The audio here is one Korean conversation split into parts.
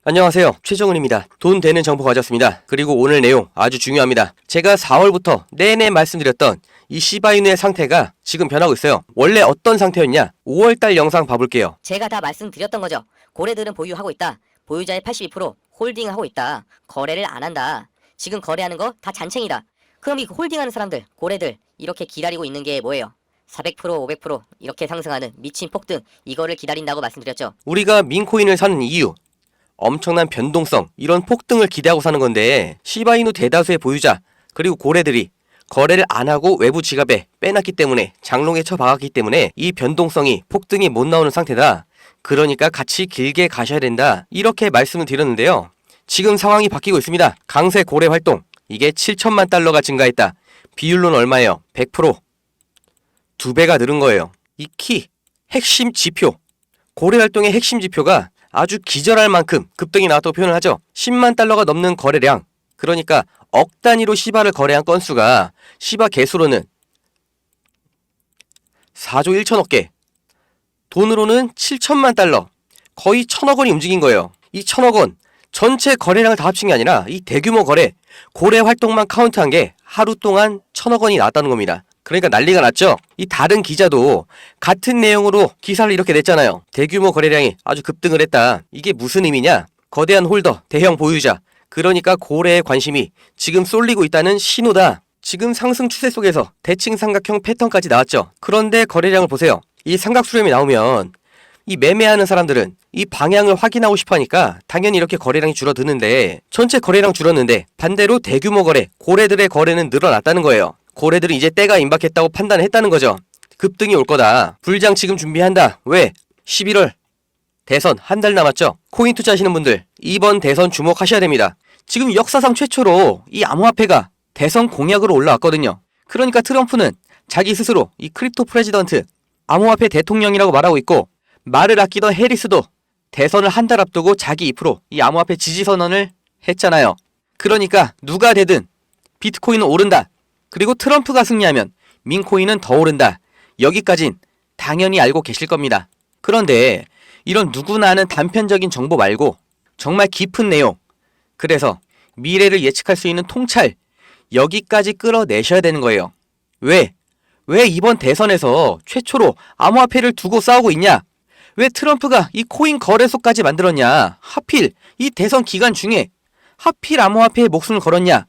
안녕하세요. 최정은입니다. 돈 되는 정보 가졌습니다. 그리고 오늘 내용 아주 중요합니다. 제가 4월부터 내내 말씀드렸던 이 시바이누의 상태가 지금 변하고 있어요. 원래 어떤 상태였냐? 5월달 영상 봐볼게요. 제가 다 말씀드렸던 거죠. 고래들은 보유하고 있다. 보유자의 82% 홀딩하고 있다. 거래를 안 한다. 지금 거래하는 거 다 잔챙이다. 그럼 이 홀딩하는 사람들, 고래들 이렇게 기다리고 있는 게 뭐예요? 400%, 500% 이렇게 상승하는 미친 폭등, 이거를 기다린다고 말씀드렸죠. 우리가 민코인을 사는 이유, 엄청난 변동성, 이런 폭등을 기대하고 사는 건데 시바이누 대다수의 보유자 그리고 고래들이 거래를 안 하고 외부 지갑에 빼놨기 때문에, 장롱에 처박았기 때문에 이 변동성이, 폭등이 못 나오는 상태다. 그러니까 같이 길게 가셔야 된다. 이렇게 말씀을 드렸는데요. 지금 상황이 바뀌고 있습니다. 강세 고래 활동, 이게 7천만 달러가 증가했다. 비율로는 얼마예요? 100%. 2배가 늘은 거예요. 이 키, 핵심 지표, 고래 활동의 핵심 지표가 아주 기절할 만큼 급등이 나왔다고 표현을 하죠. 10만 달러가 넘는 거래량, 그러니까 억 단위로 시바를 거래한 건수가 시바 개수로는 4조 1천억 개, 돈으로는 7천만 달러, 거의 1천억 원이 움직인 거예요. 이 1천억 원 전체 거래량을 다 합친 게 아니라 이 대규모 거래, 고래 활동만 카운트한 게 하루 동안 1천억 원이 나왔다는 겁니다. 그러니까 난리가 났죠. 이 다른 기자도 같은 내용으로 기사를 이렇게 냈잖아요. 대규모 거래량이 아주 급등을 했다. 이게 무슨 의미냐? 거대한 홀더, 대형 보유자, 그러니까 고래의 관심이 지금 쏠리고 있다는 신호다. 지금 상승 추세 속에서 대칭 삼각형 패턴까지 나왔죠. 그런데 거래량을 보세요. 이 삼각 수렴이 나오면 이 매매하는 사람들은 이 방향을 확인하고 싶어 하니까 당연히 이렇게 거래량이 줄어드는데, 전체 거래량 줄었는데 반대로 대규모 거래, 고래들의 거래는 늘어났다는 거예요. 고래들은 이제 때가 임박했다고 판단했다는 거죠. 급등이 올 거다. 불장 지금 준비한다. 왜? 11월 대선 한 달 남았죠. 코인 투자하시는 분들 이번 대선 주목하셔야 됩니다. 지금 역사상 최초로 이 암호화폐가 대선 공약으로 올라왔거든요. 그러니까 트럼프는 자기 스스로 이 크립토 프레지던트, 암호화폐 대통령이라고 말하고 있고, 말을 아끼던 해리스도 대선을 한 달 앞두고 자기 입으로 이 암호화폐 지지 선언을 했잖아요. 그러니까 누가 되든 비트코인은 오른다. 그리고 트럼프가 승리하면 민코인은 더 오른다. 여기까진 당연히 알고 계실 겁니다. 그런데 이런 누구나 아는 단편적인 정보 말고 정말 깊은 내용, 그래서 미래를 예측할 수 있는 통찰, 여기까지 끌어내셔야 되는 거예요. 왜 이번 대선에서 최초로 암호화폐를 두고 싸우고 있냐? 왜 트럼프가 이 코인 거래소까지 만들었냐? 하필 이 대선 기간 중에 하필 암호화폐에 목숨을 걸었냐?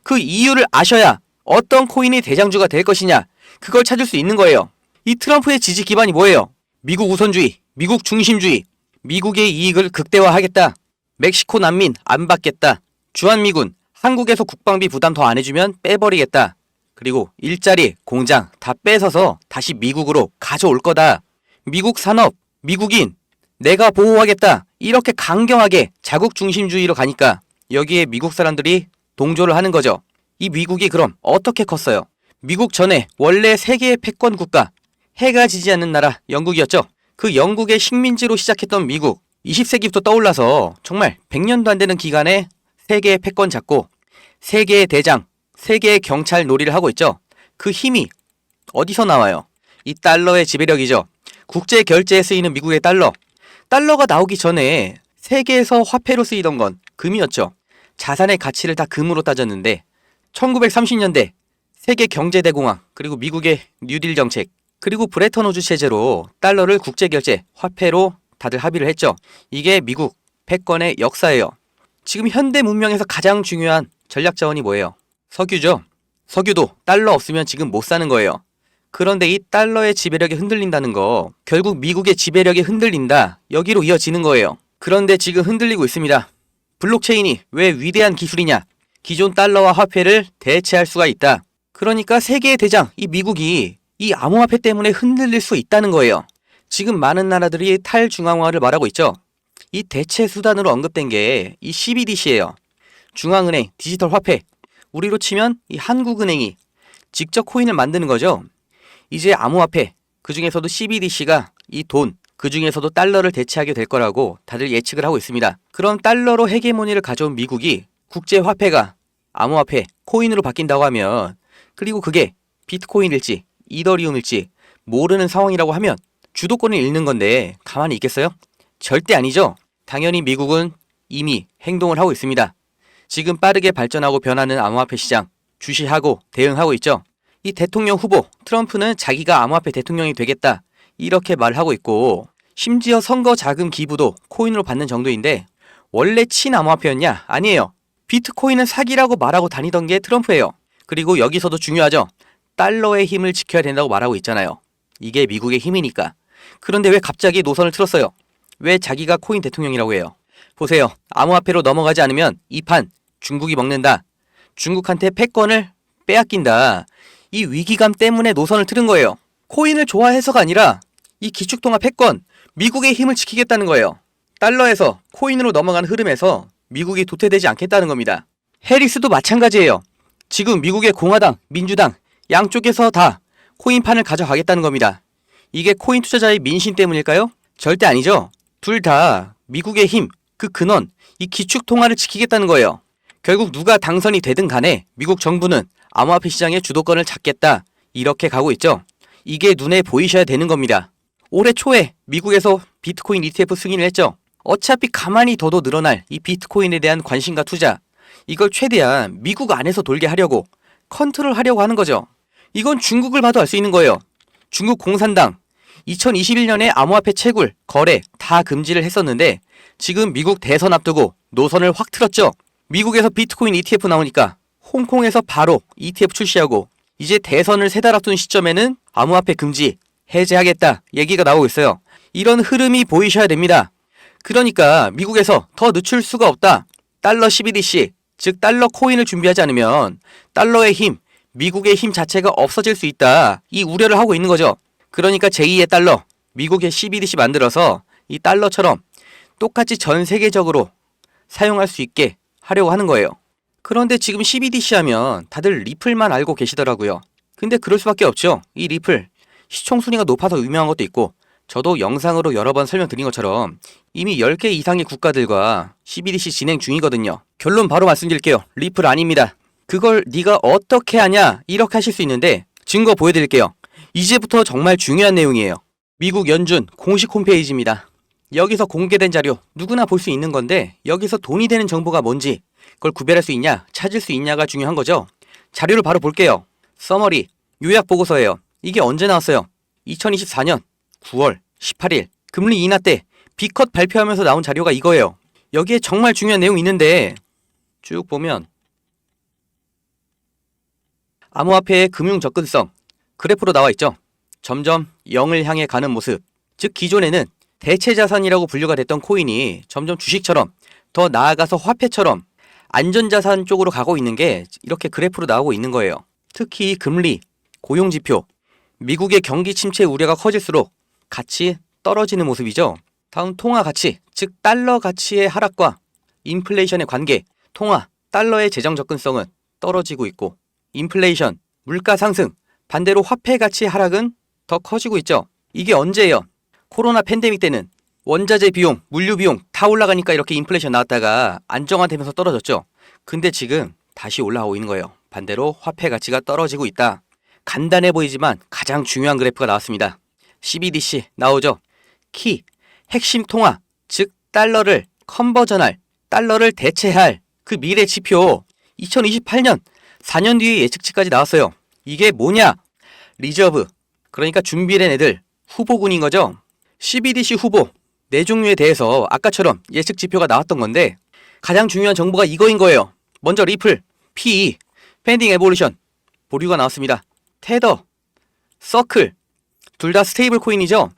그 이유를 아셔야 어떤 코인이 대장주가 될 것이냐, 그걸 찾을 수 있는 거예요. 이 트럼프의 지지 기반이 뭐예요? 미국 우선주의, 미국 중심주의, 미국의 이익을 극대화하겠다, 멕시코 난민 안 받겠다, 주한미군 한국에서 국방비 부담 더 안 해주면 빼버리겠다, 그리고 일자리, 공장 다 뺏어서 다시 미국으로 가져올 거다, 미국 산업, 미국인 내가 보호하겠다, 이렇게 강경하게 자국 중심주의로 가니까 여기에 미국 사람들이 동조를 하는 거죠. 이 미국이 그럼 어떻게 컸어요? 미국 전에 원래 세계의 패권 국가, 해가 지지 않는 나라 영국이었죠. 그 영국의 식민지로 시작했던 미국, 20세기부터 떠올라서 정말 100년도 안 되는 기간에 세계의 패권 잡고 세계의 대장, 세계의 경찰 놀이를 하고 있죠. 그 힘이 어디서 나와요? 이 달러의 지배력이죠. 국제 결제에 쓰이는 미국의 달러, 달러가 나오기 전에 세계에서 화폐로 쓰이던 건 금이었죠. 자산의 가치를 다 금으로 따졌는데 1930년대 세계 경제대공황, 그리고 미국의 뉴딜 정책, 그리고 브레턴우즈 체제로 달러를 국제결제 화폐로 다들 합의를 했죠. 이게 미국 패권의 역사예요. 지금 현대 문명에서 가장 중요한 전략 자원이 뭐예요? 석유죠. 석유도 달러 없으면 지금 못 사는 거예요. 그런데 이 달러의 지배력이 흔들린다는 거, 결국 미국의 지배력이 흔들린다, 여기로 이어지는 거예요. 그런데 지금 흔들리고 있습니다. 블록체인이 왜 위대한 기술이냐? 기존 달러와 화폐를 대체할 수가 있다. 그러니까 세계의 대장, 이 미국이 이 암호화폐 때문에 흔들릴 수 있다는 거예요. 지금 많은 나라들이 탈중앙화를 말하고 있죠. 이 대체 수단으로 언급된 게 이 CBDC예요. 중앙은행 디지털 화폐. 우리로 치면 이 한국은행이 직접 코인을 만드는 거죠. 이제 암호화폐, 그 중에서도 CBDC가 이 돈, 그 중에서도 달러를 대체하게 될 거라고 다들 예측을 하고 있습니다. 그럼 달러로 헤게모니를 가져온 미국이 국제화폐가 암호화폐, 코인으로 바뀐다고 하면, 그리고 그게 비트코인일지 이더리움일지 모르는 상황이라고 하면 주도권을 잃는 건데 가만히 있겠어요? 절대 아니죠. 당연히 미국은 이미 행동을 하고 있습니다. 지금 빠르게 발전하고 변하는 암호화폐 시장 주시하고 대응하고 있죠. 이 대통령 후보 트럼프는 자기가 암호화폐 대통령이 되겠다 이렇게 말하고 있고, 심지어 선거 자금 기부도 코인으로 받는 정도인데 원래 친암호화폐였냐? 아니에요. 비트코인은 사기라고 말하고 다니던 게 트럼프예요. 그리고 여기서도 중요하죠. 달러의 힘을 지켜야 된다고 말하고 있잖아요. 이게 미국의 힘이니까. 그런데 왜 갑자기 노선을 틀었어요? 왜 자기가 코인 대통령이라고 해요? 보세요. 암호화폐로 넘어가지 않으면 이 판 중국이 먹는다. 중국한테 패권을 빼앗긴다. 이 위기감 때문에 노선을 틀은 거예요. 코인을 좋아해서가 아니라 이 기축통화 패권, 미국의 힘을 지키겠다는 거예요. 달러에서 코인으로 넘어가는 흐름에서 미국이 도태되지 않겠다는 겁니다. 해리스도 마찬가지예요. 지금 미국의 공화당, 민주당 양쪽에서 다 코인판을 가져가겠다는 겁니다. 이게 코인 투자자의 민심 때문일까요? 절대 아니죠. 둘 다 미국의 힘, 그 근원, 이 기축통화를 지키겠다는 거예요. 결국 누가 당선이 되든 간에 미국 정부는 암호화폐 시장의 주도권을 잡겠다 이렇게 가고 있죠. 이게 눈에 보이셔야 되는 겁니다. 올해 초에 미국에서 비트코인 ETF 승인을 했죠. 어차피 가만히 둬도 늘어날 이 비트코인에 대한 관심과 투자, 이걸 최대한 미국 안에서 돌게 하려고 컨트롤하려고 하는 거죠. 이건 중국을 봐도 알 수 있는 거예요. 중국 공산당 2021년에 암호화폐 채굴, 거래 다 금지를 했었는데 지금 미국 대선 앞두고 노선을 확 틀었죠. 미국에서 비트코인 ETF 나오니까 홍콩에서 바로 ETF 출시하고, 이제 대선을 3달 앞둔 시점에는 암호화폐 금지, 해제하겠다 얘기가 나오고 있어요. 이런 흐름이 보이셔야 됩니다. 그러니까 미국에서 더 늦출 수가 없다. 달러 CBDC, 즉 달러 코인을 준비하지 않으면 달러의 힘, 미국의 힘 자체가 없어질 수 있다. 이 우려를 하고 있는 거죠. 그러니까 제2의 달러, 미국의 CBDC 만들어서 이 달러처럼 똑같이 전 세계적으로 사용할 수 있게 하려고 하는 거예요. 그런데 지금 CBDC 하면 다들 리플만 알고 계시더라고요. 근데 그럴 수밖에 없죠. 이 리플 시총 순위가 높아서 유명한 것도 있고, 저도 영상으로 여러 번 설명드린 것처럼 이미 10개 이상의 국가들과 CBDC 진행 중이거든요. 결론 바로 말씀드릴게요. 리플 아닙니다. 그걸 네가 어떻게 하냐 이렇게 하실 수 있는데 증거 보여드릴게요. 이제부터 정말 중요한 내용이에요. 미국 연준 공식 홈페이지입니다. 여기서 공개된 자료 누구나 볼 수 있는 건데, 여기서 돈이 되는 정보가 뭔지 그걸 구별할 수 있냐, 찾을 수 있냐가 중요한 거죠. 자료를 바로 볼게요. 서머리, 요약 보고서예요. 이게 언제 나왔어요? 2024년 9월 18일 금리 인하 때 B컷 발표하면서 나온 자료가 이거예요. 여기에 정말 중요한 내용이 있는데 쭉 보면 암호화폐의 금융 접근성 그래프로 나와 있죠. 점점 0을 향해 가는 모습. 즉 기존에는 대체 자산이라고 분류가 됐던 코인이 점점 주식처럼, 더 나아가서 화폐처럼 안전자산 쪽으로 가고 있는 게 이렇게 그래프로 나오고 있는 거예요. 특히 금리, 고용지표, 미국의 경기 침체 우려가 커질수록 같이 떨어지는 모습이죠. 다음 통화 가치, 즉 달러 가치의 하락과 인플레이션의 관계. 통화, 달러의 재정 접근성은 떨어지고 있고, 인플레이션, 물가 상승, 반대로 화폐 가치의 하락은 더 커지고 있죠. 이게 언제예요? 코로나 팬데믹 때는 원자재 비용, 물류 비용 다 올라가니까 이렇게 인플레이션 나왔다가 안정화되면서 떨어졌죠. 근데 지금 다시 올라오고 있는 거예요. 반대로 화폐 가치가 떨어지고 있다. 간단해 보이지만 가장 중요한 그래프가 나왔습니다. CBDC 나오죠. 키, 핵심 통화, 즉 달러를 컨버전할, 달러를 대체할 그 미래 지표 2028년 4년 뒤의 예측치까지 나왔어요. 이게 뭐냐? 리저브, 그러니까 준비된 애들, 후보군인 거죠. CBDC 후보 4종류에 대해서 아까처럼 예측 지표가 나왔던 건데 가장 중요한 정보가 이거인 거예요. 먼저 리플, PE, 펜딩 에볼루션, 보류가 나왔습니다. 테더, 서클, 둘 다 스테이블 코인이죠.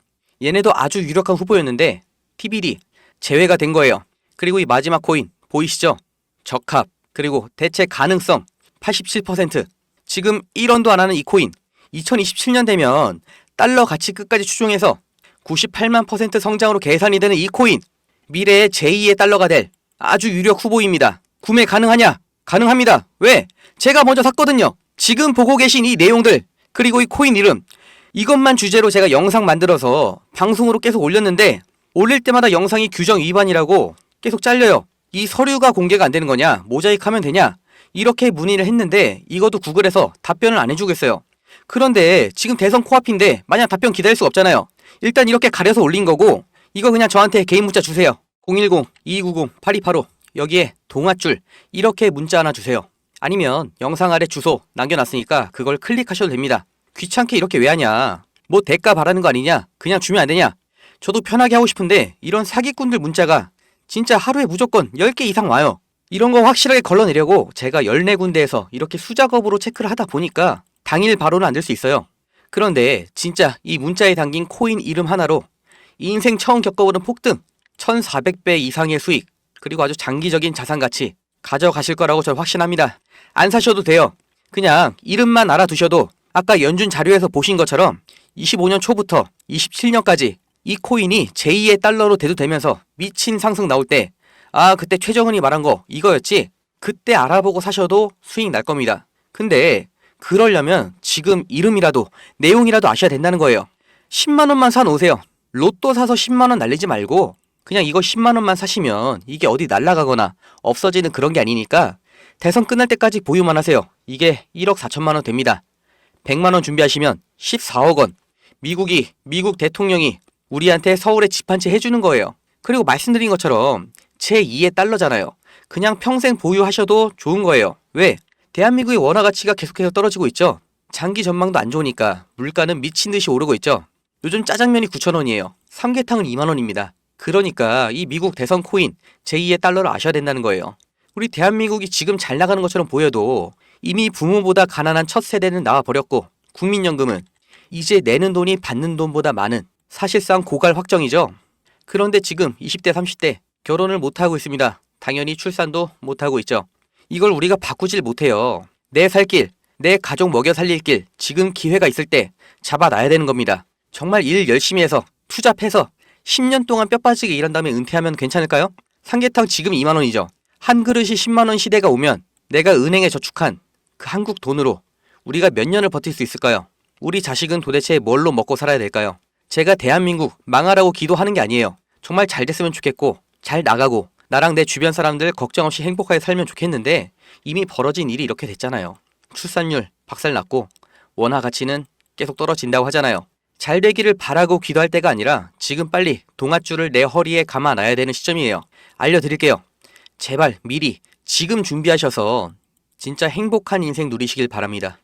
얘네도 아주 유력한 후보였는데 TBD 제외가 된 거예요. 그리고 이 마지막 코인 보이시죠? 적합, 그리고 대체 가능성 87%. 지금 1원도 안 하는 이 코인 2027년 되면 달러 가치 끝까지 추종해서 98만 % 성장으로 계산이 되는 이 코인, 미래의 제2의 달러가 될 아주 유력 후보입니다. 구매 가능하냐? 가능합니다. 왜? 제가 먼저 샀거든요. 지금 보고 계신 이 내용들, 그리고 이 코인 이름, 이것만 주제로 제가 영상 만들어서 방송으로 계속 올렸는데 올릴 때마다 영상이 규정 위반이라고 계속 잘려요. 이 서류가 공개가 안 되는 거냐? 모자이크하면 되냐? 이렇게 문의를 했는데 이것도 구글에서 답변을 안 해주겠어요. 그런데 지금 대선 코앞인데 마냥 답변 기다릴 수가 없잖아요. 일단 이렇게 가려서 올린 거고, 이거 그냥 저한테 개인 문자 주세요. 010-2290-8285 여기에 동아줄 이렇게 문자 하나 주세요. 아니면 영상 아래 주소 남겨놨으니까 그걸 클릭하셔도 됩니다. 귀찮게 이렇게 왜 하냐? 뭐 대가 바라는 거 아니냐? 그냥 주면 안 되냐? 저도 편하게 하고 싶은데 이런 사기꾼들 문자가 진짜 하루에 무조건 10개 이상 와요. 이런 거 확실하게 걸러내려고 제가 14군데에서 이렇게 수작업으로 체크를 하다 보니까 당일 바로는 안 될 수 있어요. 그런데 진짜 이 문자에 담긴 코인 이름 하나로 인생 처음 겪어보는 폭등, 1400배 이상의 수익, 그리고 아주 장기적인 자산 가치 가져가실 거라고 저는 확신합니다. 안 사셔도 돼요. 그냥 이름만 알아두셔도 아까 연준 자료에서 보신 것처럼 25년 초부터 27년까지 이 코인이 제2의 달러로 대두되면서 미친 상승 나올 때 그때 최정은이 말한 거 이거였지? 그때 알아보고 사셔도 수익 날 겁니다. 근데 그러려면 지금 이름이라도 내용이라도 아셔야 된다는 거예요. 10만 원만 사 놓으세요. 로또 사서 10만 원 날리지 말고 그냥 이거 10만 원만 사시면 이게 어디 날아가거나 없어지는 그런 게 아니니까 대선 끝날 때까지 보유만 하세요. 이게 1억 4천만 원 됩니다. 100만 원 준비하시면 14억 원. 미국 대통령이 우리한테 서울에 집 한 채 해주는 거예요. 그리고 말씀드린 것처럼 제2의 달러잖아요. 그냥 평생 보유하셔도 좋은 거예요. 왜? 대한민국의 원화 가치가 계속해서 떨어지고 있죠. 장기 전망도 안 좋으니까 물가는 미친 듯이 오르고 있죠. 요즘 짜장면이 9,000원이에요. 삼계탕은 2만 원입니다. 그러니까 이 미국 대선 코인 제2의 달러를 아셔야 된다는 거예요. 우리 대한민국이 지금 잘 나가는 것처럼 보여도 이미 부모보다 가난한 첫 세대는 나와버렸고 국민연금은 이제 내는 돈이 받는 돈보다 많은 사실상 고갈 확정이죠. 그런데 지금 20대 30대 결혼을 못하고 있습니다. 당연히 출산도 못하고 있죠. 이걸 우리가 바꾸질 못해요. 내 살 길, 내 가족 먹여 살릴 길 지금 기회가 있을 때 잡아놔야 되는 겁니다. 정말 일 열심히 해서 투잡해서 10년 동안 뼈 빠지게 일한 다음에 은퇴하면 괜찮을까요? 삼계탕 지금 2만 원이죠. 한 그릇이 10만 원 시대가 오면 내가 은행에 저축한 그 한국 돈으로 우리가 몇 년을 버틸 수 있을까요? 우리 자식은 도대체 뭘로 먹고 살아야 될까요? 제가 대한민국 망하라고 기도하는 게 아니에요. 정말 잘 됐으면 좋겠고 잘 나가고 나랑 내 주변 사람들 걱정 없이 행복하게 살면 좋겠는데 이미 벌어진 일이 이렇게 됐잖아요. 출산율 박살났고 원화 가치는 계속 떨어진다고 하잖아요. 잘 되기를 바라고 기도할 때가 아니라 지금 빨리 동아줄을 내 허리에 감아놔야 되는 시점이에요. 알려드릴게요. 제발 미리 지금 준비하셔서 진짜 행복한 인생 누리시길 바랍니다.